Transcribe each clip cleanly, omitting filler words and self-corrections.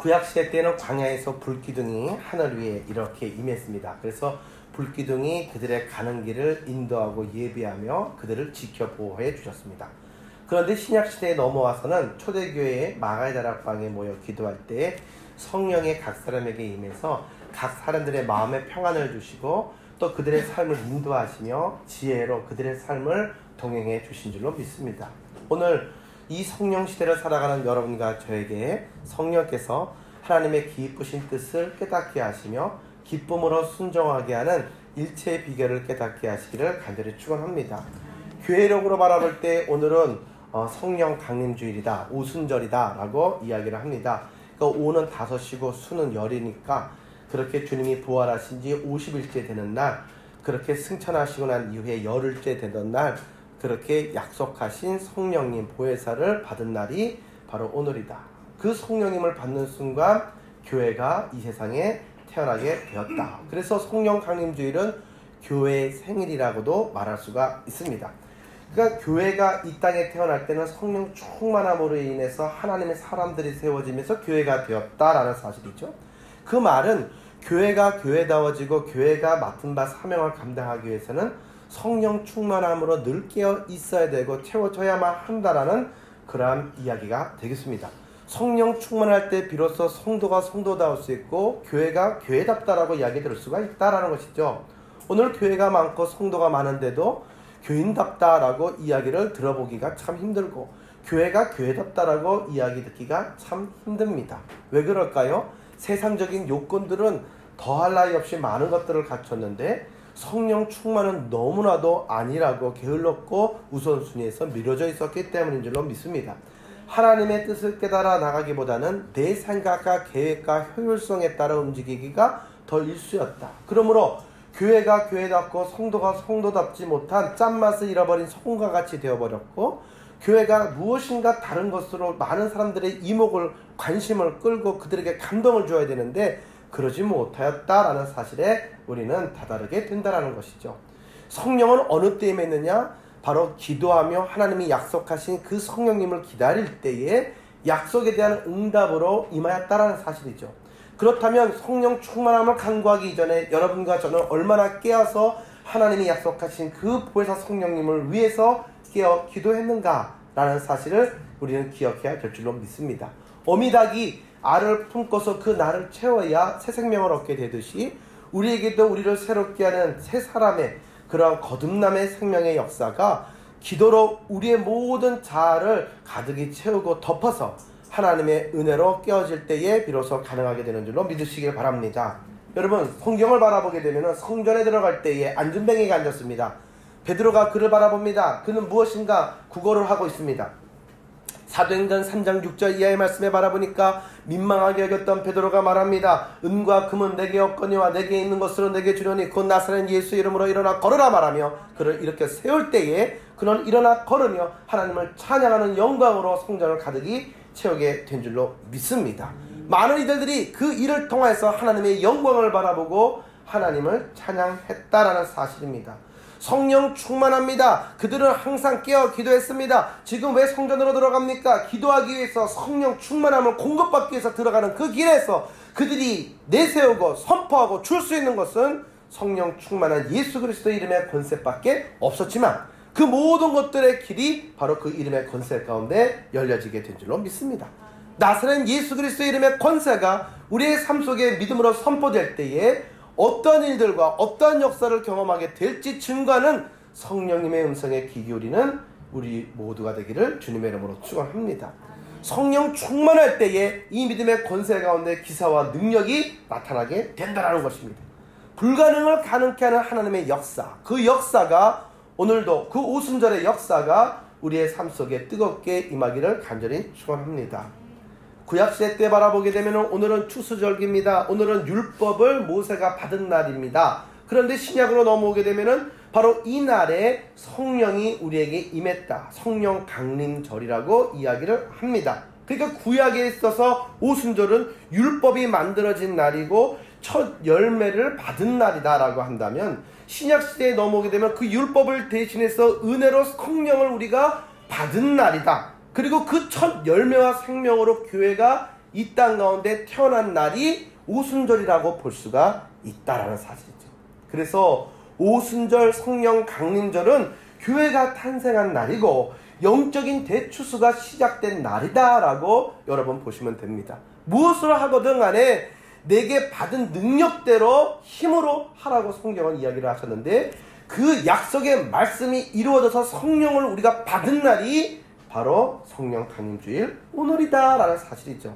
구약시대 때는 광야에서 불기둥이 하늘 위에 이렇게 임했습니다. 그래서 불기둥이 그들의 가는 길을 인도하고 예비하며 그들을 지켜 보호해 주셨습니다. 그런데 신약시대에 넘어와서는 초대교회의 마가의 다락방에 모여 기도할 때 성령이 각 사람에게 임해서 각 사람들의 마음에 평안을 주시고 또 그들의 삶을 인도하시며 지혜로 그들의 삶을 동행해 주신 줄로 믿습니다. 오늘 이 성령 시대를 살아가는 여러분과 저에게 성령께서 하나님의 기쁘신 뜻을 깨닫게 하시며 기쁨으로 순종하게 하는 일체의 비결을 깨닫게 하시기를 간절히 축원합니다. 교회력으로 바라볼 때 오늘은 성령 강림주일이다, 오순절이다 라고 이야기를 합니다. 그러니까 오는 5이고 수는 열이니까 그렇게 주님이 부활하신 지 50일째 되는 날, 그렇게 승천하시고 난 이후에 열흘째 되던 날, 그렇게 약속하신 성령님 보혜사를 받은 날이 바로 오늘이다. 그 성령님을 받는 순간 교회가 이 세상에 태어나게 되었다. 그래서 성령 강림주일은 교회의 생일이라고도 말할 수가 있습니다. 그러니까 교회가 이 땅에 태어날 때는 성령 충만함으로 인해서 하나님의 사람들이 세워지면서 교회가 되었다라는 사실이죠. 그 말은 교회가 교회다워지고 교회가 맡은 바 사명을 감당하기 위해서는 성령 충만함으로 늘 깨어 있어야 되고 채워져야만 한다라는 그러한 이야기가 되겠습니다. 성령 충만할 때 비로소 성도가 성도다울 수 있고 교회가 교회답다라고 이야기 들을 수가 있다라는 것이죠. 오늘 교회가 많고 성도가 많은데도 교인답다라고 이야기를 들어보기가 참 힘들고 교회가 교회답다라고 이야기 듣기가 참 힘듭니다. 왜 그럴까요? 세상적인 요건들은 더할 나위 없이 많은 것들을 갖췄는데 성령 충만은 너무나도 아니라고 게을렀고 우선순위에서 미뤄져 있었기 때문인 줄로 믿습니다. 하나님의 뜻을 깨달아 나가기보다는 내 생각과 계획과 효율성에 따라 움직이기가 더 일쑤였다. 그러므로 교회가 교회답고 성도가 성도답지 못한 짠맛을 잃어버린 성과 같이 되어버렸고 교회가 무엇인가 다른 것으로 많은 사람들의 이목을 관심을 끌고 그들에게 감동을 줘야 되는데 그러지 못하였다라는 사실에 우리는 다다르게 된다라는 것이죠. 성령은 어느 때에 맺느냐? 바로 기도하며 하나님이 약속하신 그 성령님을 기다릴 때에 약속에 대한 응답으로 임하였다라는 사실이죠. 그렇다면 성령 충만함을 간구하기 이전에 여러분과 저는 얼마나 깨어서 하나님이 약속하신 그 보혜사 성령님을 위해서 깨어 기도했는가라는 사실을 우리는 기억해야 될 줄로 믿습니다. 어미닭이 알을 품고서 그 날을 채워야 새 생명을 얻게 되듯이 우리에게도 우리를 새롭게 하는 새 사람의 그러한 거듭남의 생명의 역사가 기도로 우리의 모든 자아를 가득히 채우고 덮어서 하나님의 은혜로 깨어질 때에 비로소 가능하게 되는 줄로 믿으시길 바랍니다. 여러분, 성경을 바라보게 되면 성전에 들어갈 때에 안전뱅이가 앉았습니다. 베드로가 그를 바라봅니다. 그는 무엇인가 구걸을 하고 있습니다. 사도행전 3장 6절 이하의 말씀에 바라보니까 민망하게 여겼던 베드로가 말합니다. 은과 금은 내게 없거니와 내게 있는 것으로 내게 주려니 곧 나사렛 예수 이름으로 일어나 걸으라 말하며 그를 이렇게 세울 때에 그는 일어나 걸으며 하나님을 찬양하는 영광으로 성전을 가득히 채우게 된 줄로 믿습니다. 많은 이들이 그 일을 통해서 하나님의 영광을 바라보고 하나님을 찬양했다라는 사실입니다. 성령 충만합니다. 그들은 항상 깨어 기도했습니다. 지금 왜 성전으로 들어갑니까? 기도하기 위해서 성령 충만함을 공급받기 위해서 들어가는 그 길에서 그들이 내세우고 선포하고 줄 수 있는 것은 성령 충만한 예수 그리스도의 이름의 권세밖에 없었지만 그 모든 것들의 길이 바로 그 이름의 권세 가운데 열려지게 된 줄로 믿습니다. 나사렛 예수 그리스도의 이름의 권세가 우리의 삶 속에 믿음으로 선포될 때에 어떤 일들과 어떤 역사를 경험하게 될지 증거하는 성령님의 음성에 귀 기울이는 우리 모두가 되기를 주님의 이름으로 축원합니다. 성령 충만할 때에 이 믿음의 권세 가운데 기사와 능력이 나타나게 된다는 것입니다. 불가능을 가능케 하는 하나님의 역사, 그 역사가 오늘도 그 오순절의 역사가 우리의 삶 속에 뜨겁게 임하기를 간절히 축원합니다. 구약시대 때 바라보게 되면 오늘은 추수절기입니다. 오늘은 율법을 모세가 받은 날입니다. 그런데 신약으로 넘어오게 되면 바로 이 날에 성령이 우리에게 임했다. 성령 강림절이라고 이야기를 합니다. 그러니까 구약에 있어서 오순절은 율법이 만들어진 날이고 첫 열매를 받은 날이다라고 한다면 신약시대에 넘어오게 되면 그 율법을 대신해서 은혜로 성령을 우리가 받은 날이다. 그리고 그 첫 열매와 생명으로 교회가 이 땅 가운데 태어난 날이 오순절이라고 볼 수가 있다라는 사실이죠. 그래서 오순절 성령 강림절은 교회가 탄생한 날이고 영적인 대추수가 시작된 날이다라고 여러분 보시면 됩니다. 무엇을 하거든 간에 내게 받은 능력대로 힘으로 하라고 성경은 이야기를 하셨는데, 그 약속의 말씀이 이루어져서 성령을 우리가 받은 날이 바로 성령 강림주일 오늘이다 라는 사실이죠.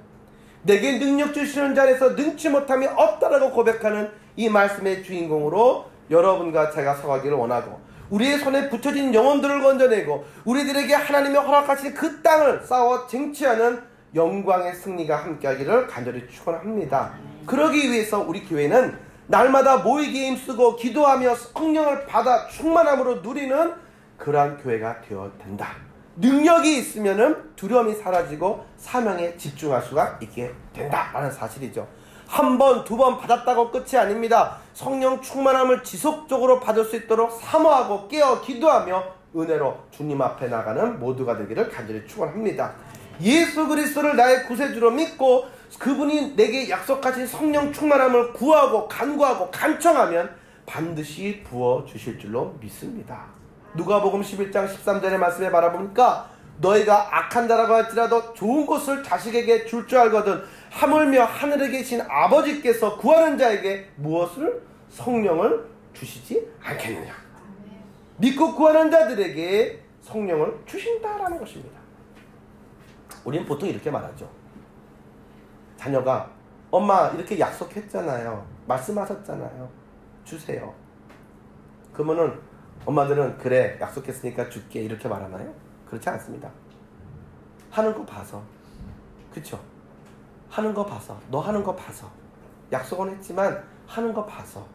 내게 능력 주시는 자에서 능치 못함이 없다라고 고백하는 이 말씀의 주인공으로 여러분과 제가 서가기를 원하고, 우리의 손에 붙여진 영혼들을 건져내고 우리들에게 하나님이 허락하신 그 땅을 싸워 쟁취하는 영광의 승리가 함께하기를 간절히 축원합니다. 그러기 위해서 우리 교회는 날마다 모이기에 힘쓰고 기도하며 성령을 받아 충만함으로 누리는 그러한 교회가 되어야 된다. 능력이 있으면 두려움이 사라지고 사명에 집중할 수가 있게 된다라는 사실이죠. 한 번, 두 번 받았다고 끝이 아닙니다. 성령 충만함을 지속적으로 받을 수 있도록 사모하고 깨어 기도하며 은혜로 주님 앞에 나가는 모두가 되기를 간절히 축원합니다. 예수 그리스도를 나의 구세주로 믿고 그분이 내게 약속하신 성령 충만함을 구하고 간구하고 간청하면 반드시 부어주실 줄로 믿습니다. 누가복음 11장 13절의 말씀에 바라보니까 너희가 악한 자라고 할지라도 좋은 것을 자식에게 줄 줄 알거든 하물며 하늘에 계신 아버지께서 구하는 자에게 무엇을? 성령을 주시지 않겠느냐. 믿고 구하는 자들에게 성령을 주신다라는 것입니다. 우리는 보통 이렇게 말하죠. 자녀가 엄마 이렇게 약속했잖아요. 말씀하셨잖아요. 주세요. 그러면은 엄마들은 그래 약속했으니까 줄게 이렇게 말하나요? 그렇지 않습니다. 하는 거 봐서. 그쵸? 하는 거 봐서. 너 하는 거 봐서. 약속은 했지만 하는 거 봐서.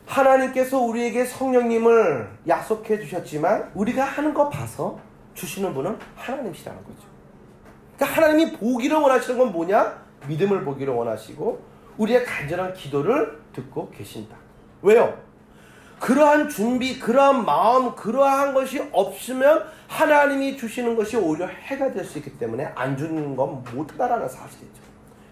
하나님께서 우리에게 성령님을 약속해 주셨지만 우리가 하는 거 봐서 주시는 분은 하나님이시라는 거죠. 그러니까 하나님이 보기를 원하시는 건 뭐냐? 믿음을 보기를 원하시고 우리의 간절한 기도를 듣고 계신다. 왜요? 그러한 준비, 그러한 마음, 그러한 것이 없으면 하나님이 주시는 것이 오히려 해가 될 수 있기 때문에 안 주는 건 못하다라는 사실이죠.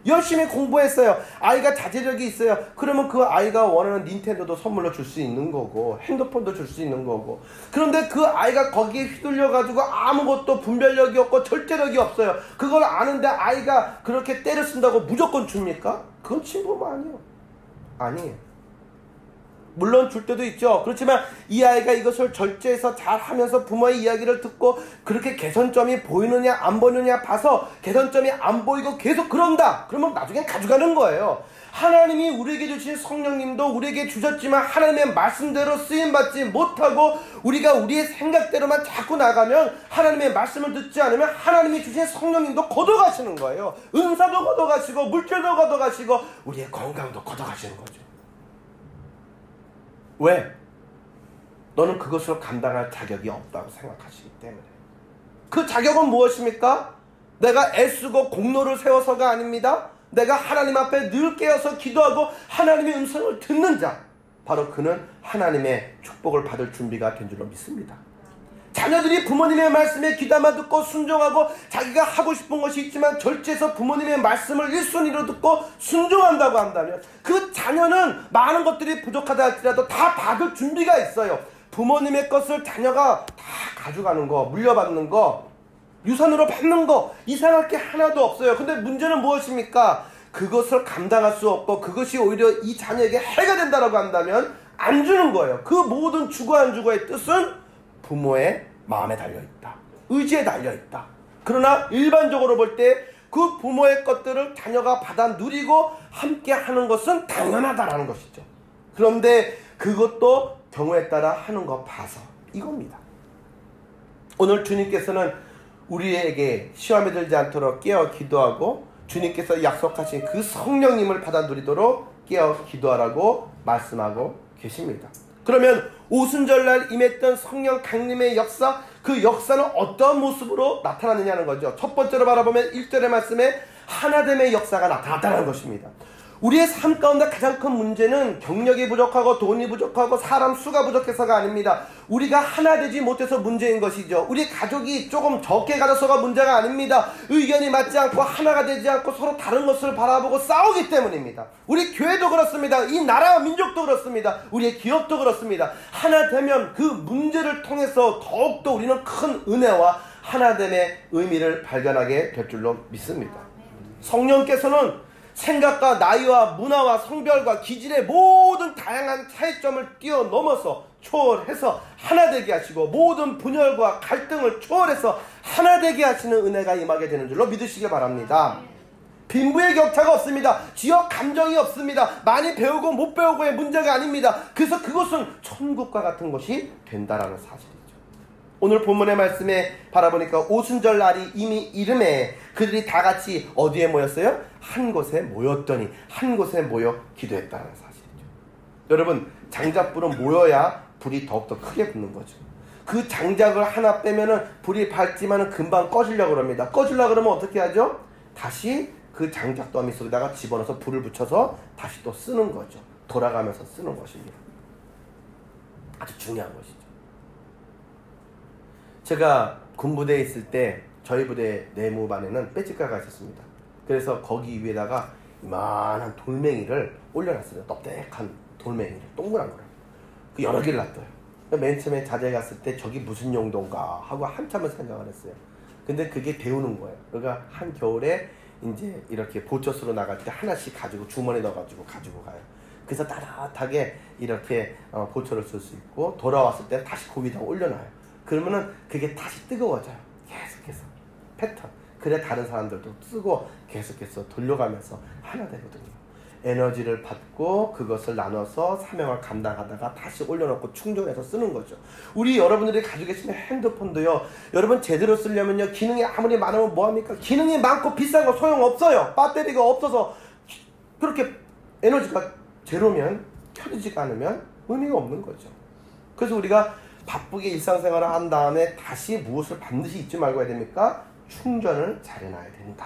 열심히 공부했어요. 아이가 자제력이 있어요. 그러면 그 아이가 원하는 닌텐도도 선물로 줄 수 있는 거고 핸드폰도 줄 수 있는 거고, 그런데 그 아이가 거기에 휘둘려가지고 아무것도 분별력이 없고 절제력이 없어요. 그걸 아는데 아이가 그렇게 때를 쓴다고 무조건 줍니까? 그건 친부모 아니에요. 아니에요. 물론 줄 때도 있죠. 그렇지만 이 아이가 이것을 절제해서 잘 하면서 부모의 이야기를 듣고 그렇게 개선점이 보이느냐 안 보이느냐 봐서 개선점이 안 보이고 계속 그런다. 그러면 나중에 가져가는 거예요. 하나님이 우리에게 주신 성령님도 우리에게 주셨지만 하나님의 말씀대로 쓰임받지 못하고 우리가 우리의 생각대로만 자꾸 나가면 하나님의 말씀을 듣지 않으면 하나님이 주신 성령님도 걷어가시는 거예요. 은사도 걷어가시고 물질도 걷어가시고 우리의 건강도 걷어가시는 거죠. 왜? 너는 그것을 감당할 자격이 없다고 생각하시기 때문에. 그 자격은 무엇입니까? 내가 애쓰고 공로를 세워서가 아닙니다. 내가 하나님 앞에 늘 깨어서 기도하고 하나님의 음성을 듣는 자, 바로 그는 하나님의 축복을 받을 준비가 된 줄로 믿습니다. 자녀들이 부모님의 말씀에 귀담아 듣고 순종하고 자기가 하고 싶은 것이 있지만 절제해서 부모님의 말씀을 1순위로 듣고 순종한다고 한다면 그 자녀는 많은 것들이 부족하다 할지라도 다 받을 준비가 있어요. 부모님의 것을 자녀가 다 가져가는 거, 물려받는 거, 유산으로 받는 거 이상할 게 하나도 없어요. 근데 문제는 무엇입니까? 그것을 감당할 수 없고 그것이 오히려 이 자녀에게 해가 된다고 한다면 안 주는 거예요. 그 모든 주고 안 주고의 뜻은 부모의 마음에 달려있다. 의지에 달려있다. 그러나 일반적으로 볼 때 그 부모의 것들을 자녀가 받아 누리고 함께 하는 것은 당연하다라는 것이죠. 그런데 그것도 경우에 따라 하는 거 봐서 이겁니다. 오늘 주님께서는 우리에게 시험에 들지 않도록 깨어 기도하고 주님께서 약속하신 그 성령님을 받아 누리도록 깨어 기도하라고 말씀하고 계십니다. 그러면 오순절날 임했던 성령 강림의 역사, 그 역사는 어떤 모습으로 나타나느냐는 거죠. 첫 번째로 바라보면 1절의 말씀에 하나됨의 역사가 나타났다는 것입니다. 우리의 삶 가운데 가장 큰 문제는 경력이 부족하고 돈이 부족하고 사람 수가 부족해서가 아닙니다. 우리가 하나 되지 못해서 문제인 것이죠. 우리 가족이 조금 적게 가져서가 문제가 아닙니다. 의견이 맞지 않고 하나가 되지 않고 서로 다른 것을 바라보고 싸우기 때문입니다. 우리 교회도 그렇습니다. 이 나라와 민족도 그렇습니다. 우리의 기업도 그렇습니다. 하나 되면 그 문제를 통해서 더욱더 우리는 큰 은혜와 하나됨의 의미를 발견하게 될 줄로 믿습니다. 성령께서는 생각과 나이와 문화와 성별과 기질의 모든 다양한 차이점을 뛰어넘어서 초월해서 하나 되게 하시고 모든 분열과 갈등을 초월해서 하나 되게 하시는 은혜가 임하게 되는 줄로 믿으시길 바랍니다. 빈부의 격차가 없습니다. 지역 감정이 없습니다. 많이 배우고 못 배우고의 문제가 아닙니다. 그래서 그것은 천국과 같은 것이 된다라는 사실이죠. 오늘 본문의 말씀에 바라보니까 오순절 날이 이미 이름에 그들이 다 같이 어디에 모였어요? 한 곳에 모였더니 한 곳에 모여 기도했다는 사실이죠. 여러분, 장작불은 모여야 불이 더욱더 크게 붙는 거죠. 그 장작을 하나 빼면은 불이 밝지만은 금방 꺼지려고 그럽니다. 꺼지려고 그러면 어떻게 하죠? 다시 그 장작 더미 속에다가 집어넣어서 불을 붙여서 다시 또 쓰는 거죠. 돌아가면서 쓰는 것입니다. 아주 중요한 것이죠. 제가 군부대에 있을 때 저희 부대 내무반에는 빼집가가 있었습니다. 그래서 거기 위에다가 이만한 돌멩이를 올려놨어요. 넙대한 돌멩이를, 동그란 거를. 그 여러 개를 놨어요. 맨 처음에 자제에 갔을 때 저기 무슨 용도인가 하고 한참을 생각을 했어요. 근데 그게 데우는 거예요. 그러니까 한 겨울에 이제 이렇게 보초스로 나갈 때 하나씩 가지고 주머니에 넣어가지고 가지고 가요. 그래서 따뜻하게 이렇게 보초를 쓸 수 있고 돌아왔을 때 다시 그 위에다 올려놔요. 그러면은 그게 다시 뜨거워져요. 계속해서 패턴. 그래 다른 사람들도 쓰고 계속해서 돌려가면서 하나 되거든요. 에너지를 받고 그것을 나눠서 사명을 감당하다가 다시 올려놓고 충전해서 쓰는 거죠. 우리 여러분들이 가지고 계시는 핸드폰도요. 여러분 제대로 쓰려면요. 기능이 아무리 많으면 뭐합니까? 기능이 많고 비싼 거 소용없어요. 배터리가 없어서 그렇게 에너지가 제로면 켜지지가 않으면 의미가 없는 거죠. 그래서 우리가 바쁘게 일상생활을 한 다음에 다시 무엇을 반드시 잊지 말고 해야 됩니까? 충전을 잘 해놔야 된다.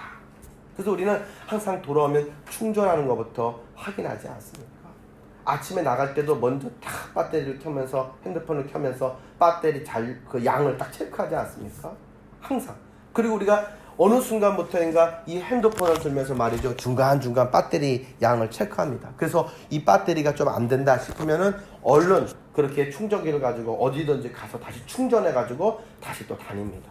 그래서 우리는 항상 돌아오면 충전하는 것부터 확인하지 않습니까? 아침에 나갈 때도 먼저 딱 배터리를 켜면서 핸드폰을 켜면서 배터리 그 양을 딱 체크하지 않습니까? 항상. 그리고 우리가 어느 순간부터인가 이 핸드폰을 들면서 말이죠. 중간중간 배터리 양을 체크합니다. 그래서 이 배터리가 좀 안 된다 싶으면은 얼른 그렇게 충전기를 가지고 어디든지 가서 다시 충전해가지고 다시 또 다닙니다.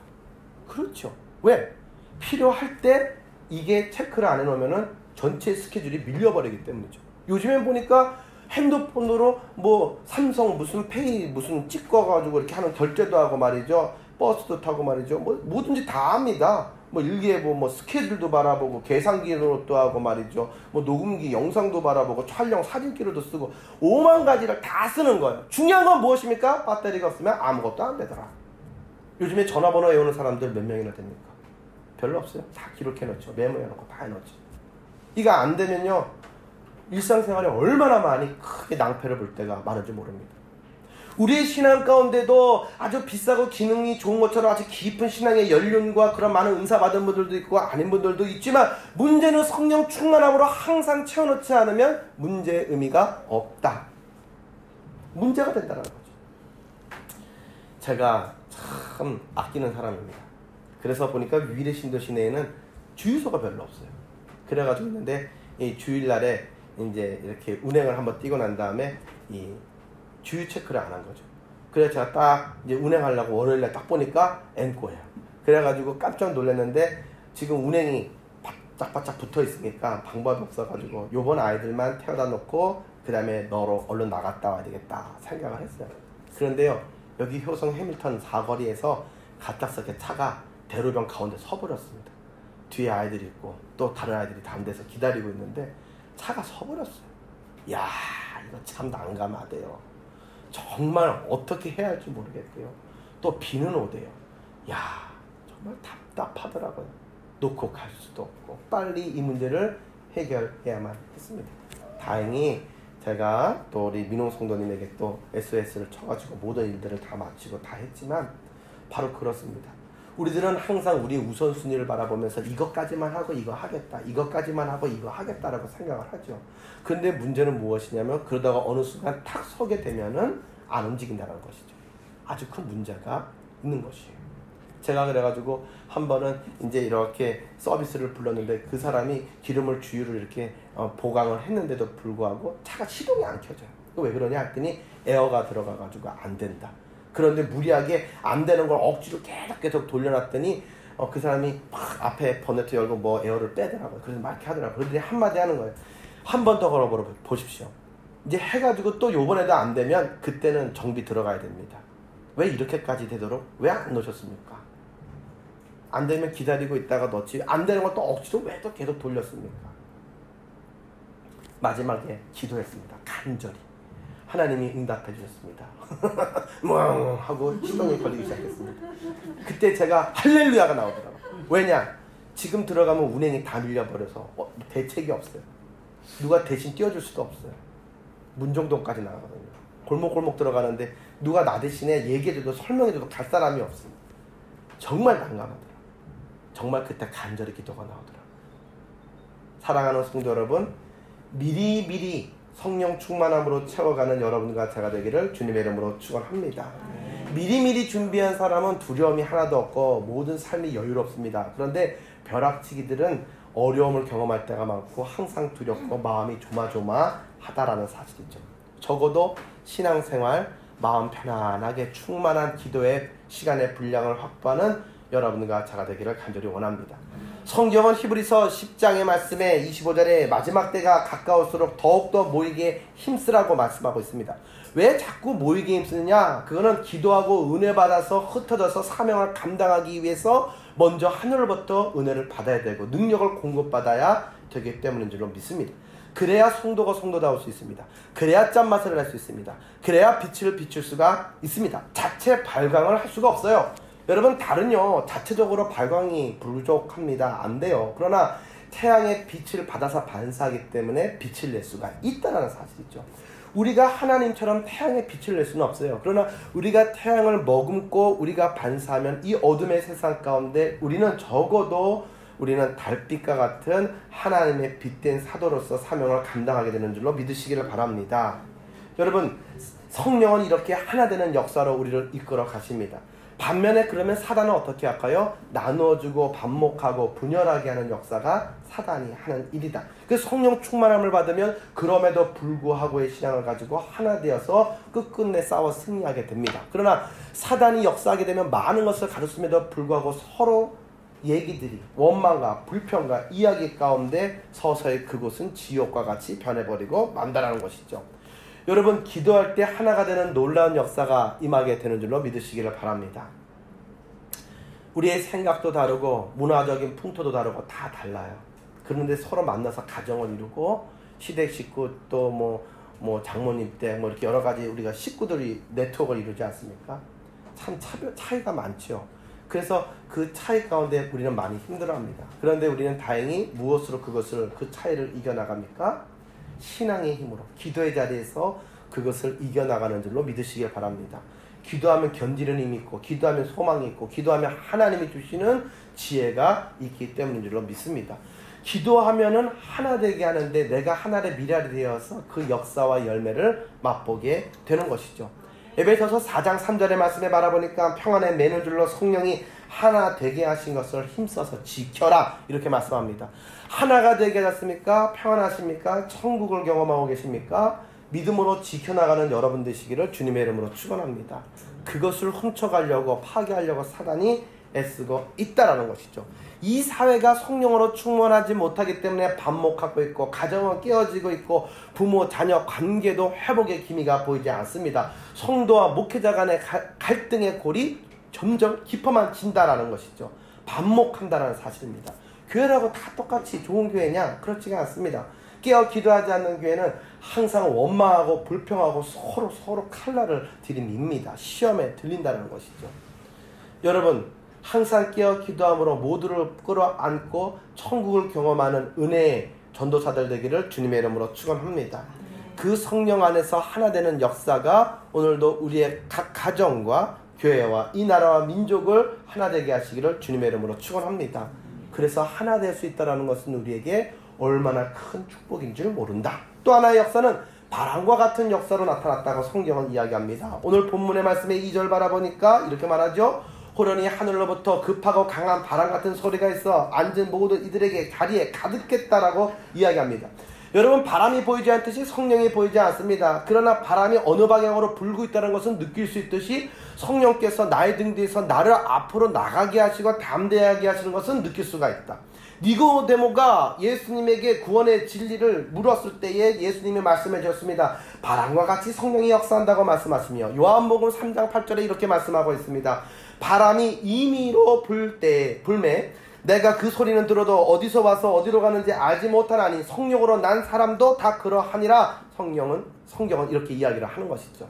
그렇죠. 왜? 필요할 때 이게 체크를 안 해놓으면은 전체 스케줄이 밀려버리기 때문이죠. 요즘엔 보니까 핸드폰으로 뭐 삼성 무슨 페이 무슨 찍어가지고 이렇게 하는 결제도 하고 말이죠. 버스도 타고 말이죠. 뭐 뭐든지 다 합니다. 뭐 일기예보, 뭐 스케줄도 바라보고 계산기로도 하고 말이죠. 뭐 녹음기, 영상도 바라보고 촬영, 사진기로도 쓰고 5만 가지를 다 쓰는 거예요. 중요한 건 무엇입니까? 배터리가 없으면 아무것도 안 되더라. 요즘에 전화번호 외우는 사람들 몇 명이나 됩니까? 별로 없어요. 다 기록해놓죠. 메모해놓고 다 해놓죠. 이거 안 되면요. 일상생활에 얼마나 많이 크게 낭패를 볼 때가 많은지 모릅니다. 우리의 신앙 가운데도 아주 비싸고 기능이 좋은 것처럼 아주 깊은 신앙의 연륜과 그런 많은 은사 받은 분들도 있고 아닌 분들도 있지만 문제는 성령 충만함으로 항상 채워놓지 않으면 문제의 의미가 없다. 문제가 된다는 거죠. 제가 참 아끼는 사람입니다. 그래서 보니까 위례 신도 시내에는 주유소가 별로 없어요. 그래가지고 있는데 이 주일날에 이제 이렇게 운행을 한번 뛰고 난 다음에 이 주유 체크를 안 한 거죠. 그래서 제가 딱 이제 운행하려고 월요일날 딱 보니까 N코예요. 그래가지고 깜짝 놀랐는데 지금 운행이 바짝바짝 붙어 있으니까 방법이 없어가지고 요번 아이들만 태워다 놓고 그 다음에 너로 얼른 나갔다 와야 되겠다 생각을 했어요. 그런데요, 여기 효성 해밀턴 사거리에서 갑작스럽게 차가 대로변 가운데 서버렸습니다. 뒤에 아이들이 있고 또 다른 아이들이 다른 데서 기다리고 있는데 차가 서버렸어요. 이야, 이거 참 난감하대요. 정말 어떻게 해야 할지 모르겠고요. 또 비는 오대요. 야, 정말 답답하더라고요. 놓고 갈 수도 없고 빨리 이 문제를 해결해야만 했습니다. 다행히 제가 또 우리 민홍 성도님에게 또 SOS를 쳐가지고 모든 일들을 다 마치고 다 했지만 바로 그렇습니다. 우리들은 항상 우리 우선순위를 바라보면서 이것까지만 하고 이거 하겠다, 이것까지만 하고 이거 하겠다라고 생각을 하죠. 그런데 문제는 무엇이냐면 그러다가 어느 순간 탁 서게 되면은 안 움직인다는 것이죠. 아주 큰 문제가 있는 것이에요. 제가 그래가지고 한 번은 이제 이렇게 서비스를 불렀는데 그 사람이 기름을 주유를 이렇게 보강을 했는데도 불구하고 차가 시동이 안 켜져요. 왜 그러냐 했더니 에어가 들어가가지고 안 된다. 그런데 무리하게 안 되는 걸 억지로 계속 돌려놨더니 그 사람이 막 앞에 버네트 열고 뭐 에어를 빼더라고요. 그래서 막 이렇게 하더라고요. 그런데 한마디 하는 거예요. 한 번 더 걸어보러 보십시오. 이제 해가지고 또 요번에도 안 되면 그때는 정비 들어가야 됩니다. 왜 이렇게까지 되도록 왜 안 넣으셨습니까? 안 되면 기다리고 있다가 넣지, 안 되는 걸 또 억지로 왜 또 계속 돌렸습니까? 마지막에 기도했습니다. 간절히. 하나님이 응답해 주셨습니다. 뭐 하고 시동이 걸리기 시작했습니다. 그때 제가 할렐루야가 나오더라고요. 왜냐? 지금 들어가면 운행이 다 밀려버려서 대책이 없어요. 누가 대신 띄워줄 수도 없어요. 문정동까지 나가거든요. 골목골목 들어가는데 누가 나 대신에 얘기해줘도 설명해줘도 갈 사람이 없습니다. 정말 난감하더라고요. 정말 그때 간절히 기도가 나오더라고요. 사랑하는 성도 여러분, 미리미리 성령 충만함으로 채워가는 여러분과 제가 되기를 주님의 이름으로 축원합니다. 미리미리 준비한 사람은 두려움이 하나도 없고 모든 삶이 여유롭습니다. 그런데 벼락치기들은 어려움을 경험할 때가 많고 항상 두렵고 마음이 조마조마하다라는 사실이죠. 적어도 신앙생활, 마음 편안하게 충만한 기도의 시간의 분량을 확보하는 여러분과 제가 되기를 간절히 원합니다. 성경은 히브리서 10장의 말씀에 25절에 마지막 때가 가까울수록 더욱더 모이기에 힘쓰라고 말씀하고 있습니다. 왜 자꾸 모이기에 힘쓰느냐? 그거는 기도하고 은혜 받아서 흩어져서 사명을 감당하기 위해서 먼저 하늘로부터 은혜를 받아야 되고 능력을 공급받아야 되기 때문인 줄로 믿습니다. 그래야 성도가 성도다울 수 있습니다. 그래야 짠맛을 낼 수 있습니다. 그래야 빛을 비출 수가 있습니다. 자체 발광을 할 수가 없어요. 여러분, 달은요 자체적으로 발광이 부족합니다. 안 돼요. 그러나 태양의 빛을 받아서 반사하기 때문에 빛을 낼 수가 있다는 사실이죠. 우리가 하나님처럼 태양의 빛을 낼 수는 없어요. 그러나 우리가 태양을 머금고 우리가 반사하면 이 어둠의 세상 가운데 우리는 적어도 우리는 달빛과 같은 하나님의 빛된 사도로서 사명을 감당하게 되는 줄로 믿으시기를 바랍니다. 여러분, 성령은 이렇게 하나 되는 역사로 우리를 이끌어 가십니다. 반면에 그러면 사단은 어떻게 할까요? 나누어주고 반목하고 분열하게 하는 역사가 사단이 하는 일이다. 그래서 성령 충만함을 받으면 그럼에도 불구하고의 신앙을 가지고 하나 되어서 끝끝내 싸워 승리하게 됩니다. 그러나 사단이 역사하게 되면 많은 것을 가르침에도 불구하고 서로 얘기들이 원망과 불평과 이야기 가운데 서서히 그곳은 지옥과 같이 변해버리고 만다라는 것이죠. 여러분, 기도할 때 하나가 되는 놀라운 역사가 임하게 되는 줄로 믿으시기를 바랍니다. 우리의 생각도 다르고 문화적인 풍토도 다르고 다 달라요. 그런데 서로 만나서 가정을 이루고 시댁 식구 또 뭐 장모님 때 뭐 이렇게 여러 가지 우리가 식구들이 네트워크를 이루지 않습니까? 참 차이가 많죠. 그래서 그 차이 가운데 우리는 많이 힘들어합니다. 그런데 우리는 다행히 무엇으로 그 차이를 이겨나갑니까? 신앙의 힘으로, 기도의 자리에서 그것을 이겨나가는 줄로 믿으시길 바랍니다. 기도하면 견디는 힘이 있고, 기도하면 소망이 있고, 기도하면 하나님이 주시는 지혜가 있기 때문인 줄로 믿습니다. 기도하면은 하나 되게 하는데 내가 하나의 미랄이 되어서 그 역사와 열매를 맛보게 되는 것이죠. 에베소서 4장 3절의 말씀에 바라보니까 평안에 매는 줄로 성령이 하나 되게 하신 것을 힘써서 지켜라 이렇게 말씀합니다. 하나가 되게 하셨습니까? 평안하십니까? 천국을 경험하고 계십니까? 믿음으로 지켜나가는 여러분 되시기를 주님의 이름으로 축원합니다. 그것을 훔쳐가려고 파괴하려고 사단이 애쓰고 있다라는 것이죠. 이 사회가 성령으로 충만하지 못하기 때문에 반목하고 있고 가정은 깨어지고 있고 부모 자녀 관계도 회복의 기미가 보이지 않습니다. 성도와 목회자 간의 갈등의 골이 점점 깊어만 진다라는 것이죠. 반목한다는 사실입니다. 교회라고 다 똑같이 좋은 교회냐? 그렇지가 않습니다. 깨어 기도하지 않는 교회는 항상 원망하고 불평하고 서로 칼날을 들이밉니다. 시험에 들린다는 것이죠. 여러분, 항상 깨어 기도함으로 모두를 끌어안고 천국을 경험하는 은혜의 전도사들 되기를 주님의 이름으로 축원합니다. 그 성령 안에서 하나 되는 역사가 오늘도 우리의 각 가정과 교회와 이 나라와 민족을 하나 되게 하시기를 주님의 이름으로 축원합니다. 그래서 하나 될 수 있다는 것은 우리에게 얼마나 큰 축복인 줄 모른다. 또 하나의 역사는 바람과 같은 역사로 나타났다고 성경은 이야기합니다. 오늘 본문의 말씀의 2절 바라보니까 이렇게 말하죠. 호련히 하늘로부터 급하고 강한 바람 같은 소리가 있어 앉은 모든 이들에게 자리에 가득했다라고 이야기합니다. 여러분, 바람이 보이지 않듯이 성령이 보이지 않습니다. 그러나 바람이 어느 방향으로 불고 있다는 것은 느낄 수 있듯이 성령께서 나의 등 뒤에서 나를 앞으로 나가게 하시고 담대하게 하시는 것은 느낄 수가 있다. 니고데모가 예수님에게 구원의 진리를 물었을 때에 예수님이 말씀해 주셨습니다. 바람과 같이 성령이 역사한다고 말씀하시며 요한복음 3장 8절에 이렇게 말씀하고 있습니다. 바람이 임의로 불매 내가 그 소리는 들어도 어디서 와서 어디로 가는지 알지 못하나니 성령으로 난 사람도 다 그러하니라. 성경은 이렇게 이야기를 하는 것이죠.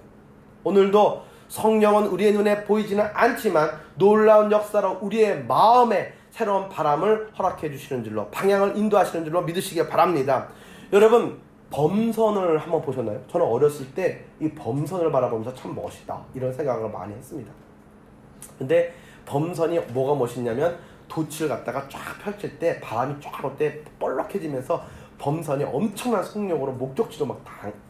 오늘도 성령은 우리의 눈에 보이지는 않지만 놀라운 역사로 우리의 마음에 새로운 바람을 허락해 주시는 줄로, 방향을 인도하시는 줄로 믿으시기 바랍니다. 여러분, 범선을 한번 보셨나요? 저는 어렸을 때 이 범선을 바라보면서 참 멋있다 이런 생각을 많이 했습니다. 근데 범선이 뭐가 멋있냐면 돛을 갖다가 쫙 펼칠 때 바람이 쫙 올 때 볼록해지면서 범선이 엄청난 속력으로 목적지도 막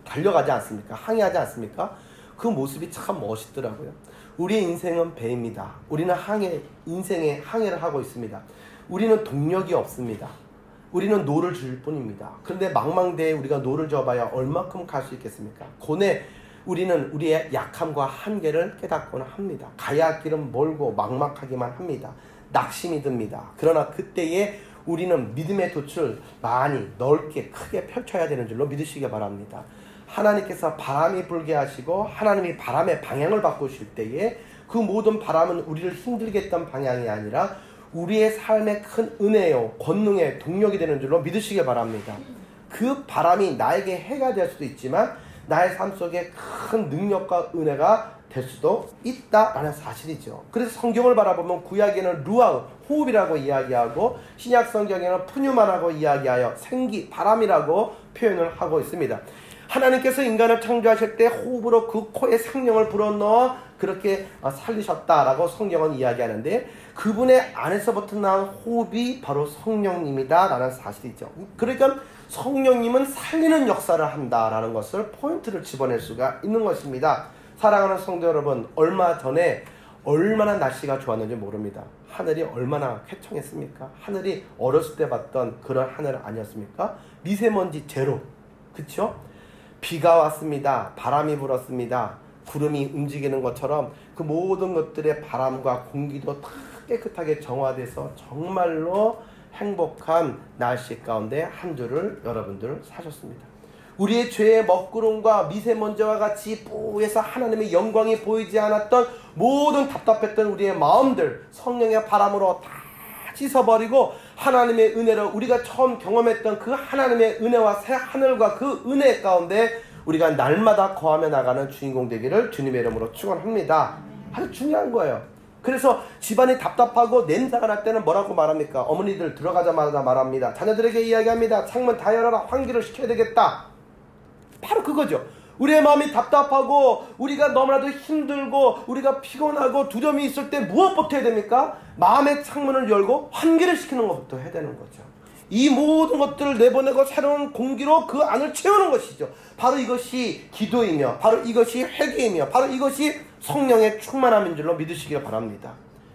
달려가지 않습니까? 항해하지 않습니까? 그 모습이 참 멋있더라고요. 우리의 인생은 배입니다. 우리는 인생의 항해를 하고 있습니다. 우리는 동력이 없습니다. 우리는 노를 줄 뿐입니다. 그런데 망망대해에 우리가 노를 져봐야 얼마큼 갈 수 있겠습니까? 고뇌, 우리는 우리의 약함과 한계를 깨닫곤 합니다. 가야 할 길은 멀고 막막하기만 합니다. 낙심이 듭니다. 그러나 그때에 우리는 믿음의 돛을 많이 넓게 크게 펼쳐야 되는 줄로 믿으시기 바랍니다. 하나님께서 바람이 불게 하시고 하나님이 바람의 방향을 바꾸실 때에 그 모든 바람은 우리를 힘들게 했던 방향이 아니라 우리의 삶의 큰 은혜요 권능의 동력이 되는 줄로 믿으시기 바랍니다. 그 바람이 나에게 해가 될 수도 있지만 나의 삶 속에 큰 능력과 은혜가 될 수도 있다라는 사실이죠. 그래서 성경을 바라보면 구약에는 루아, 호흡이라고 이야기하고 신약 성경에는 푸뉴마라고 이야기하여 생기, 바람이라고 표현을 하고 있습니다. 하나님께서 인간을 창조하실 때 호흡으로 그 코에 생명을 불어넣어 그렇게 살리셨다라고 성경은 이야기하는데 그분의 안에서부터 나온 호흡이 바로 성령님이다라는 사실이죠. 그러니까 성령님은 살리는 역사를 한다라는 것을 포인트를 집어낼 수가 있는 것입니다. 사랑하는 성도 여러분, 얼마 전에 얼마나 날씨가 좋았는지 모릅니다. 하늘이 얼마나 쾌청했습니까? 하늘이 어렸을 때 봤던 그런 하늘 아니었습니까? 미세먼지 제로, 그쵸? 비가 왔습니다. 바람이 불었습니다. 구름이 움직이는 것처럼 그 모든 것들의 바람과 공기도 다 깨끗하게 정화돼서 정말로 행복한 날씨 가운데 한 주를 여러분들 사셨습니다. 우리의 죄의 먹구름과 미세먼지와 같이 뿌에서 하나님의 영광이 보이지 않았던 모든 답답했던 우리의 마음들 성령의 바람으로 다 씻어버리고 하나님의 은혜로 우리가 처음 경험했던 그 하나님의 은혜와 새 하늘과 그 은혜 가운데 우리가 날마다 거하며 나가는 주인공 되기를 주님의 이름으로 축원합니다. 아주 중요한 거예요. 그래서 집안이 답답하고 냄새가 날 때는 뭐라고 말합니까? 어머니들 들어가자마자 말합니다. 자녀들에게 이야기합니다. 창문 다 열어라. 환기를 시켜야 되겠다. 바로 그거죠. 우리의 마음이 답답하고 우리가 너무나도 힘들고 우리가 피곤하고 두려움이 있을 때 무엇부터 해야 됩니까? 마음의 창문을 열고 환기를 시키는 것부터 해야 되는 거죠. 이 모든 것들을 내보내고 새로운 공기로 그 안을 채우는 것이죠. 바로 이것이 기도이며 바로 이것이 회개이며 바로 이것이 성령의 충만함인 줄로 믿으시길 바랍니다.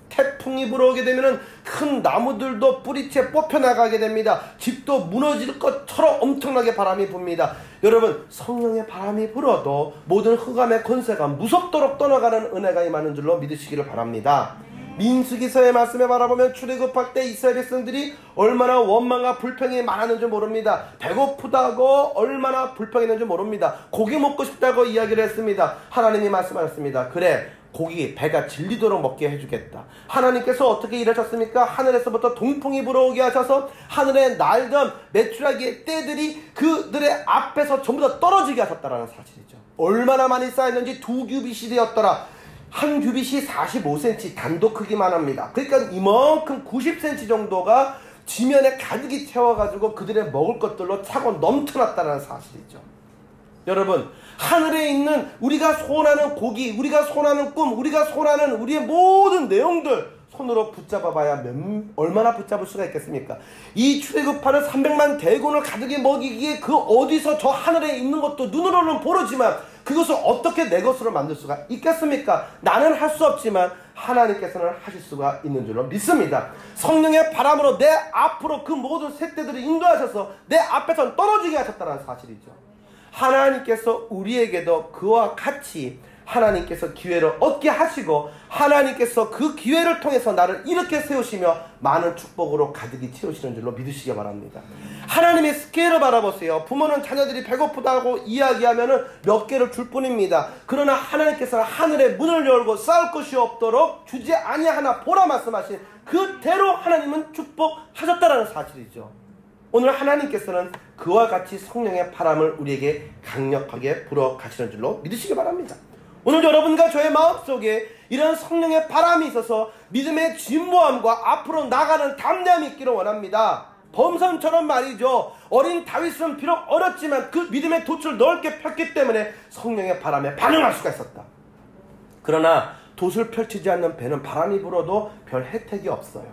태풍이 불어오게 되면 큰 나무들도 뿌리채 뽑혀나가게 됩니다. 집도 무너질 것처럼 엄청나게 바람이 붑니다. 여러분, 성령의 바람이 불어도 모든 흑암의 권세가 무섭도록 떠나가는 은혜가 임하는 줄로 믿으시기를 바랍니다. 민수기서의 말씀에 바라보면 출애굽할 때 이스라엘 백성들이 얼마나 원망과 불평이 많았는지 모릅니다. 배고프다고 얼마나 불평했는지 모릅니다. 고기 먹고 싶다고 이야기를 했습니다. 하나님이 말씀하셨습니다. 그래, 고기 배가 질리도록 먹게 해주겠다. 하나님께서 어떻게 일하셨습니까? 하늘에서부터 동풍이 불어오게 하셔서 하늘에 날던 메추라기의 떼들이 그들의 앞에서 전부 다 떨어지게 하셨다라는 사실이죠. 얼마나 많이 쌓였는지 2규빗이 되었더라. 한 규빗이 45cm 단도 크기만 합니다. 그러니까 이만큼 90cm 정도가 지면에 가득히 채워가지고 그들의 먹을 것들로 차고 넘쳐났다는 사실이죠. 여러분, 하늘에 있는 우리가 소원하는 고기, 우리가 소원하는 꿈, 우리가 소원하는 우리의 모든 내용들 손으로 붙잡아봐야 얼마나 붙잡을 수가 있겠습니까? 이 출애굽하는 300만 대군을 가득히 먹이기에 그 어디서 저 하늘에 있는 것도 눈으로는 보르지만 그것을 어떻게 내 것으로 만들 수가 있겠습니까? 나는 할 수 없지만 하나님께서는 하실 수가 있는 줄로 믿습니다. 성령의 바람으로 내 앞으로 그 모든 세대들을 인도하셔서 내 앞에서 떨어지게 하셨다는 사실이죠. 하나님께서 우리에게도 그와 같이 하나님께서 기회를 얻게 하시고 하나님께서 그 기회를 통해서 나를 이렇게 세우시며 많은 축복으로 가득히 채우시는 줄로 믿으시기 바랍니다. 하나님의 스케일을 바라보세요. 부모는 자녀들이 배고프다고 이야기하면 몇 개를 줄 뿐입니다. 그러나 하나님께서는 하늘의 문을 열고 쌓을 것이 없도록 주지 아니하나 보라 말씀하신 그대로 하나님은 축복하셨다는 사실이죠. 오늘 하나님께서는 그와 같이 성령의 바람을 우리에게 강력하게 불어 가시는 줄로 믿으시기 바랍니다. 오늘 여러분과 저의 마음속에 이런 성령의 바람이 있어서 믿음의 진보함과 앞으로 나가는 담대함이 있기를 원합니다. 범선처럼 말이죠. 어린 다윗은 비록 어렸지만 그 믿음의 돛을 넓게 폈기 때문에 성령의 바람에 반응할 수가 있었다. 그러나 돛을 펼치지 않는 배는 바람이 불어도 별 혜택이 없어요.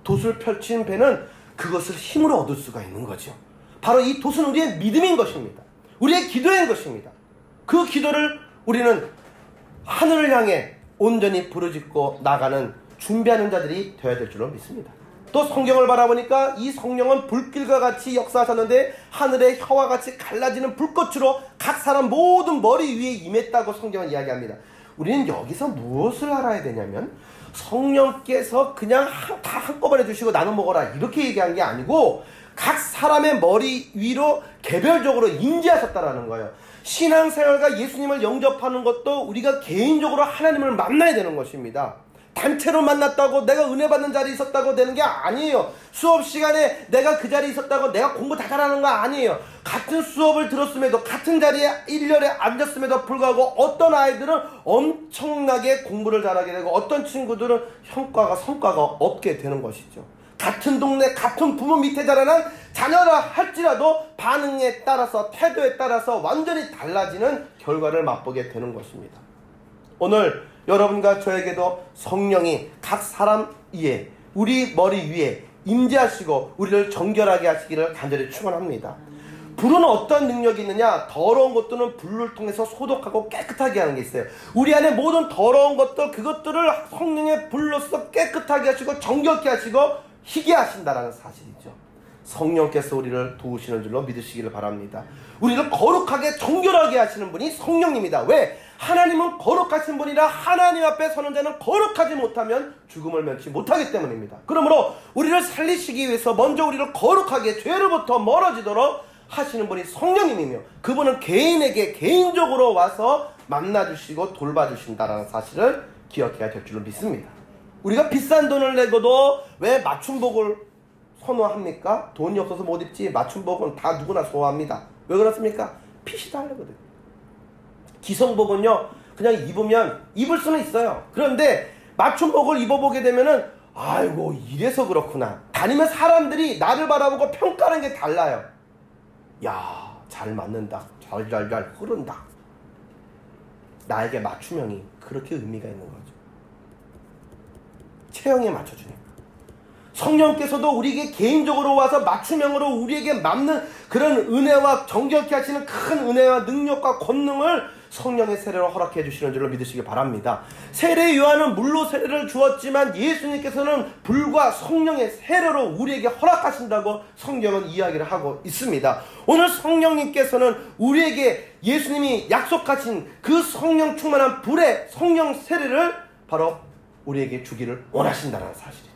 돛을 펼친 배는 그것을 힘으로 얻을 수가 있는 거죠. 바로 이 돛은 우리의 믿음인 것입니다. 우리의 기도인 것입니다. 그 기도를 우리는 하늘을 향해 온전히 부르짖고 나가는 준비하는 자들이 되어야 될 줄로 믿습니다. 또 성경을 바라보니까 이 성령은 불길과 같이 역사하셨는데 하늘의 혀와 같이 갈라지는 불꽃으로 각 사람 모든 머리 위에 임했다고 성경은 이야기합니다. 우리는 여기서 무엇을 알아야 되냐면 성령께서 그냥 다 한꺼번에 주시고 나눠 먹어라 이렇게 얘기한 게 아니고 각 사람의 머리 위로 개별적으로 임재하셨다라는 거예요. 신앙생활과 예수님을 영접하는 것도 우리가 개인적으로 하나님을 만나야 되는 것입니다. 단체로 만났다고 내가 은혜 받는 자리에 있었다고 되는 게 아니에요. 수업 시간에 내가 그 자리에 있었다고 내가 공부 다 잘하는 거 아니에요. 같은 수업을 들었음에도 같은 자리에 1년에 앉았음에도 불구하고 어떤 아이들은 엄청나게 공부를 잘하게 되고 어떤 친구들은 성과가 없게 되는 것이죠. 같은 동네 같은 부모 밑에 자라난 자녀라 할지라도 반응에 따라서 태도에 따라서 완전히 달라지는 결과를 맛보게 되는 것입니다. 오늘 여러분과 저에게도 성령이 각 사람 위에 우리 머리 위에 임재하시고 우리를 정결하게 하시기를 간절히 축원합니다. 불은 어떤 능력이 있느냐? 더러운 것들은 불을 통해서 소독하고 깨끗하게 하는 게 있어요. 우리 안에 모든 더러운 것들 그것들을 성령의 불로서 깨끗하게 하시고 정결케 하시고 희게 하신다라는 사실이죠. 성령께서 우리를 도우시는 줄로 믿으시기를 바랍니다. 우리를 거룩하게 정결하게 하시는 분이 성령입니다. 왜? 하나님은 거룩하신 분이라 하나님 앞에 서는 자는 거룩하지 못하면 죽음을 면치 못하기 때문입니다. 그러므로 우리를 살리시기 위해서 먼저 우리를 거룩하게 죄로부터 멀어지도록 하시는 분이 성령님이며 그분은 개인에게 개인적으로 와서 만나주시고 돌봐주신다라는 사실을 기억해야 될 줄로 믿습니다. 우리가 비싼 돈을 내고도 왜 맞춤복을 선호합니까? 돈이 없어서 못 입지 맞춤복은 다 누구나 소화합니다. 왜 그렇습니까? 핏이 다르거든요. 기성복은요 그냥 입으면 입을 수는 있어요. 그런데 맞춤복을 입어보게 되면은 아이고 이래서 그렇구나. 다니면 사람들이 나를 바라보고 평가하는 게 달라요. 야, 잘 맞는다. 잘 흐른다. 나에게 맞춤형이 그렇게 의미가 있는 거죠. 체형에 맞춰주니까. 성령께서도 우리에게 개인적으로 와서 맞춤형으로 우리에게 맞는 그런 은혜와 정결케 하시는 큰 은혜와 능력과 권능을 성령의 세례로 허락해 주시는 줄로 믿으시기 바랍니다. 세례 요한은 물로 세례를 주었지만 예수님께서는 불과 성령의 세례로 우리에게 허락하신다고 성경은 이야기를 하고 있습니다. 오늘 성령님께서는 우리에게 예수님이 약속하신 그 성령 충만한 불의 성령 세례를 바로 우리에게 주기를 원하신다는 사실이죠.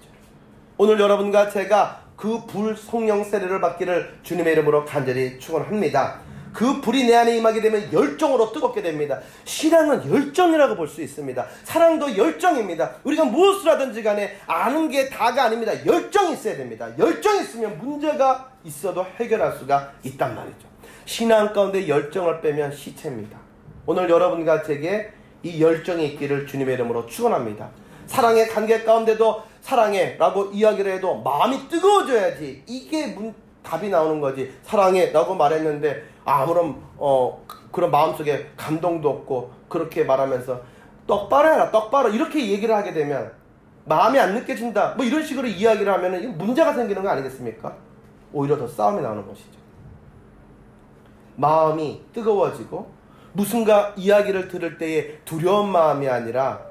오늘 여러분과 제가 그 불 성령 세례를 받기를 주님의 이름으로 간절히 축원합니다. 그 불이 내 안에 임하게 되면 열정으로 뜨겁게 됩니다. 신앙은 열정이라고 볼 수 있습니다. 사랑도 열정입니다. 우리가 무엇을 하든지 간에 아는 게 다가 아닙니다. 열정이 있어야 됩니다. 열정이 있으면 문제가 있어도 해결할 수가 있단 말이죠. 신앙 가운데 열정을 빼면 시체입니다. 오늘 여러분과 제게 이 열정이 있기를 주님의 이름으로 축원합니다. 사랑의 관계 가운데도 사랑해 라고 이야기를 해도 마음이 뜨거워져야지 이게 답이 나오는 거지. 사랑해 라고 말했는데 아무런 그런 마음속에 감동도 없고 그렇게 말하면서 똑바로 해라 똑바로 이렇게 얘기를 하게 되면 마음이 안 느껴진다 뭐 이런 식으로 이야기를 하면 문제가 생기는 거 아니겠습니까? 오히려 더 싸움이 나오는 것이죠. 마음이 뜨거워지고 무슨가 이야기를 들을 때의 두려운 마음이 아니라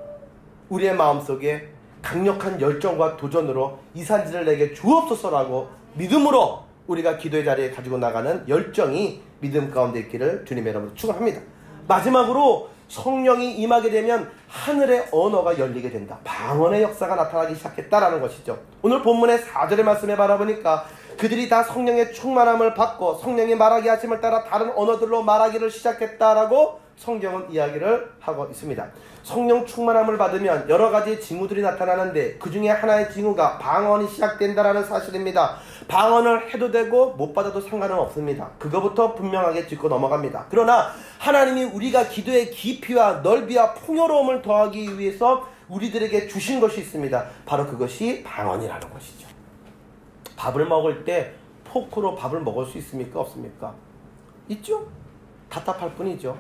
우리의 마음속에 강력한 열정과 도전으로 이 산지를 내게 주옵소서라고 믿음으로 우리가 기도의 자리에 가지고 나가는 열정이 믿음 가운데 있기를 주님의 이름으로 축원합니다. 마지막으로 성령이 임하게 되면 하늘의 언어가 열리게 된다. 방언의 역사가 나타나기 시작했다라는 것이죠. 오늘 본문의 4절의 말씀에 바라보니까 그들이 다 성령의 충만함을 받고 성령이 말하게 하심을 따라 다른 언어들로 말하기를 시작했다라고 성경은 이야기를 하고 있습니다. 성령 충만함을 받으면 여러 가지 징후들이 나타나는데 그 중에 하나의 징후가 방언이 시작된다라는 사실입니다. 방언을 해도 되고 못 받아도 상관은 없습니다. 그거부터 분명하게 짚고 넘어갑니다. 그러나 하나님이 우리가 기도의 깊이와 넓이와 풍요로움을 더하기 위해서 우리들에게 주신 것이 있습니다. 바로 그것이 방언이라는 것이죠. 밥을 먹을 때 포크로 밥을 먹을 수 있습니까? 없습니까? 있죠? 답답할 뿐이죠.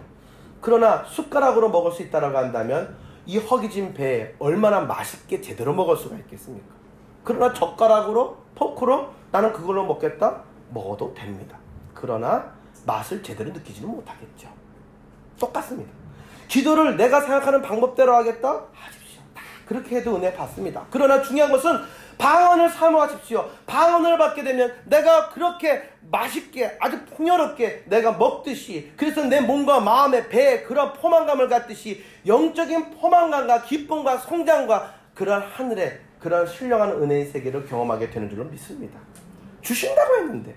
그러나 숟가락으로 먹을 수 있다고 한다면 이 허기진 배에 얼마나 맛있게 제대로 먹을 수가 있겠습니까? 그러나 젓가락으로 포크로 나는 그걸로 먹겠다? 먹어도 됩니다. 그러나 맛을 제대로 느끼지는 못하겠죠. 똑같습니다. 기도를 내가 생각하는 방법대로 하겠다? 하십시오. 다 그렇게 해도 은혜 받습니다. 그러나 중요한 것은 방언을 사모하십시오. 방언을 받게 되면 내가 그렇게 맛있게 아주 풍요롭게 내가 먹듯이 그래서 내 몸과 마음의 배에 그런 포만감을 갖듯이 영적인 포만감과 기쁨과 성장과 그런 하늘의 그런 신령한 은혜의 세계를 경험하게 되는 줄로 믿습니다. 주신다고 했는데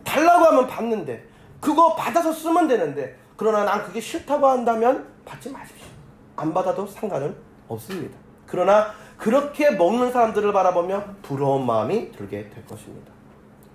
달라고 하면 받는데 그거 받아서 쓰면 되는데 그러나 난 그게 싫다고 한다면 받지 마십시오. 안 받아도 상관은 없습니다. 그러나 그렇게 먹는 사람들을 바라보며 부러운 마음이 들게 될 것입니다.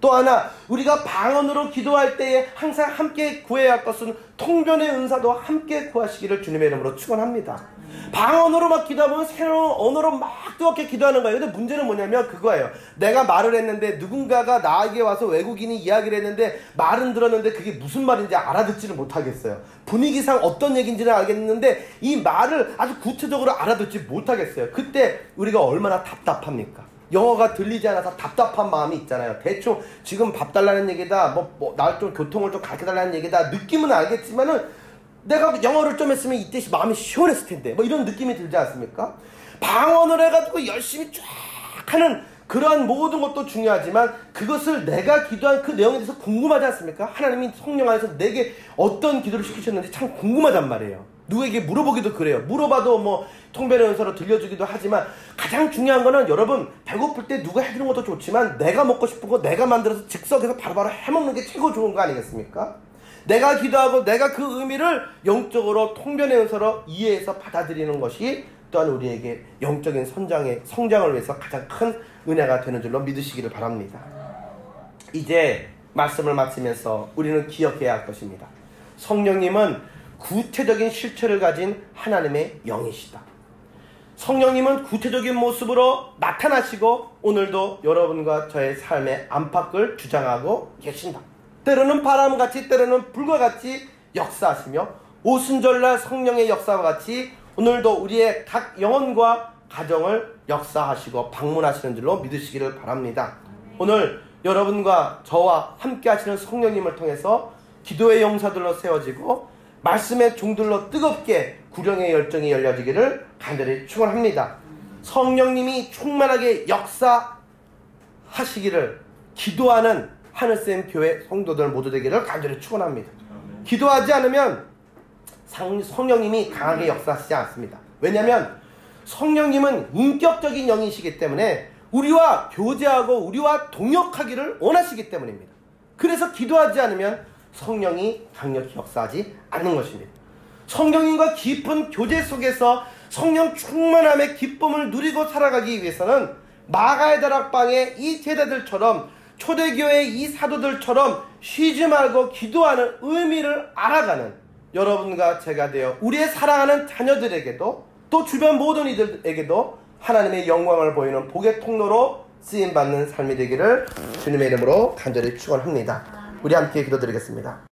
또 하나 우리가 방언으로 기도할 때에 항상 함께 구해야 할 것은 통변의 은사도 함께 구하시기를 주님의 이름으로 축원합니다. 방언으로 막 기도하면 새로운 언어로 막 뜨겁게 기도하는 거예요. 근데 문제는 뭐냐면 그거예요. 내가 말을 했는데 누군가가 나에게 와서 외국인이 이야기를 했는데 말은 들었는데 그게 무슨 말인지 알아듣지를 못하겠어요. 분위기상 어떤 얘기인지는 알겠는데 이 말을 아주 구체적으로 알아듣지 못하겠어요. 그때 우리가 얼마나 답답합니까? 영어가 들리지 않아서 답답한 마음이 있잖아요. 대충 지금 밥 달라는 얘기다, 날 좀 교통을 좀 가르쳐 달라는 얘기다, 느낌은 알겠지만은 내가 영어를 좀 했으면 이때 마음이 시원했을 텐데, 이런 느낌이 들지 않습니까? 방언을 해가지고 열심히 쫙 하는 그러한 모든 것도 중요하지만 그것을 내가 기도한 그 내용에 대해서 궁금하지 않습니까? 하나님이 성령 안에서 내게 어떤 기도를 시키셨는지 참 궁금하단 말이에요. 누구에게 물어보기도 그래요. 물어봐도 통변의 은사로 들려주기도 하지만 가장 중요한 거는 여러분 배고플 때 누가 해주는 것도 좋지만 내가 먹고 싶은 거 내가 만들어서 즉석에서 바로바로 해먹는 게 최고 좋은 거 아니겠습니까? 내가 기도하고 내가 그 의미를 영적으로 통변의 은사로 이해해서 받아들이는 것이 또한 우리에게 영적인 성장을 위해서 가장 큰 은혜가 되는 줄로 믿으시기를 바랍니다. 이제 말씀을 마치면서 우리는 기억해야 할 것입니다. 성령님은 구체적인 실체를 가진 하나님의 영이시다. 성령님은 구체적인 모습으로 나타나시고 오늘도 여러분과 저의 삶의 안팎을 주장하고 계신다. 때로는 바람같이 때로는 불과 같이 역사하시며 오순절날 성령의 역사와 같이 오늘도 우리의 각 영혼과 가정을 역사하시고 방문하시는 줄로 믿으시기를 바랍니다. 오늘 여러분과 저와 함께 하시는 성령님을 통해서 기도의 용사들로 세워지고 말씀의 종들로 뜨겁게 구령의 열정이 열려지기를 간절히 축원합니다. 성령님이 충만하게 역사하시기를 기도하는 하늘샘 교회 성도들 모두 되기를 간절히 축원합니다. 기도하지 않으면 성령님이 강하게 역사하시지 않습니다. 왜냐하면 성령님은 인격적인 영이시기 때문에 우리와 교제하고 우리와 동역하기를 원하시기 때문입니다. 그래서 기도하지 않으면 성령이 강력히 역사하지 않는 것입니다. 성령님과 깊은 교제 속에서 성령 충만함의 기쁨을 누리고 살아가기 위해서는 마가의 다락방의 이 제자들처럼 초대교회의 이 사도들처럼 쉬지 말고 기도하는 의미를 알아가는 여러분과 제가 되어 우리의 사랑하는 자녀들에게도 또 주변 모든 이들에게도 하나님의 영광을 보이는 복의 통로로 쓰임받는 삶이 되기를 주님의 이름으로 간절히 축원합니다. 우리 함께 기도드리겠습니다.